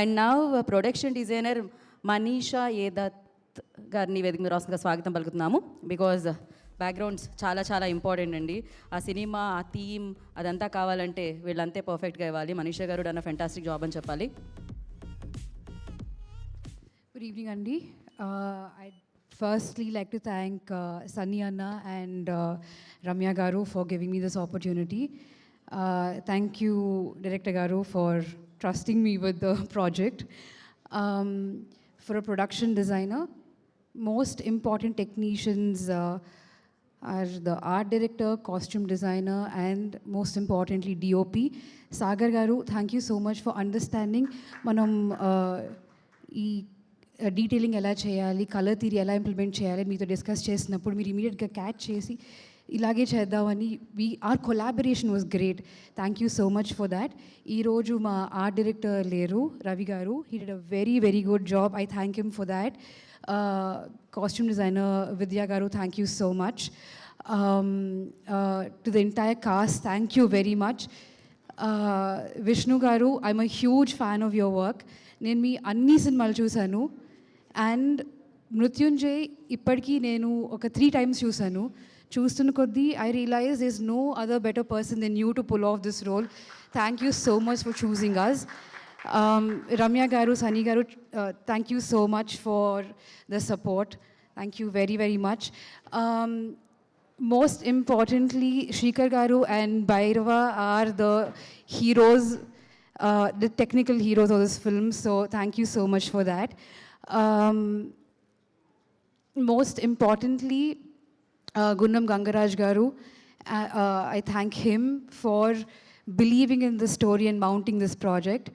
And now production designer Manisha Edath గారిని వేదిక మీద రాసుగా స్వాగతం పలుకుతున్నాము. బికాజ్ బ్యాక్గ్రౌండ్స్ చాలా చాలా ఇంపార్టెంట్ అండి. ఆ సినిమా, ఆ థీమ్ అదంతా కావాలంటే వీళ్ళంతే పర్ఫెక్ట్గా ఇవ్వాలి. మనీషా గారు డన్ ఫ్యాంటాస్టిక్ జాబ్ అని చెప్పాలి. Good evening, Andy. I'd firstly like to thank Sunny Anna and Ramya Garu for giving me this opportunity. Thank you, Director Garu, for trusting me with the project. For a production designer, most important technicians are the art director, costume designer, and most importantly, DOP. Sagar Garu, thank you so much for understanding manam detailing ఎలా చేయాలి, colour theory ఎలా implement చేయాలి మీతో discuss చేసినప్పుడు మీరు ఇమీడియట్గా catch చేసి ఇలాగే చేద్దామని our collaboration was great. Thank you so much for that. ఈరోజు మా ఆర్ట్ డైరెక్టర్ లేరు, Ravi garu. He did a very very good job. I thank him for that. Costume designer Vidya garu, thank you so much. To the entire cast, thank you very much. Vishnu garu, I'm a huge fan of your work. నేను మీ అన్ని సినిమాలు చూశాను. And Mrutyunjay ఇప్పటికీ నేను ఒక 3 times చూశాను. చూస్తున్న కొద్దీ I realise there is no other better person than you to pull off this role. Thank you so much for choosing us. Ramya గారు, సనీ గారు, thank you so much for the support. Thank you very very much. Most importantly, Shrikar Garu and Bhairava are the heroes, the technical heroes of this film. So thank you so much for that. Most importantly, Gunnam Gangaraj Garu, I thank him for believing in the story and mounting this project.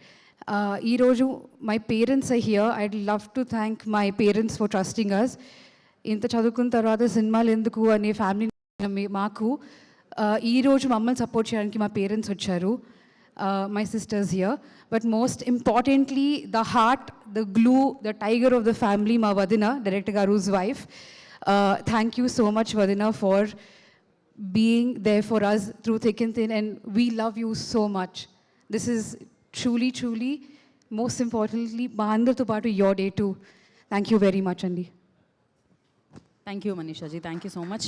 Ee roju my parents are here. I'd love to thank my parents for trusting us. ఇంత చదువుకున్న తర్వాత సినిమాలు ఎందుకు అనే family మాకు ఈరోజు మమ్మల్ని support చేయడానికి మా పేరెంట్స్ వచ్చారు. My sisters here. But most importantly the heart, the glue, the tiger of the family, మా వదిన, director గారు's wife. Thank you so much వదిన for being there for us through thick and thin, and we love you so much. This is truly truly most importantly మా అందరితో పాటు your day to. Thank you very much అండి. Thank you మనీషాజీ, thank you so much.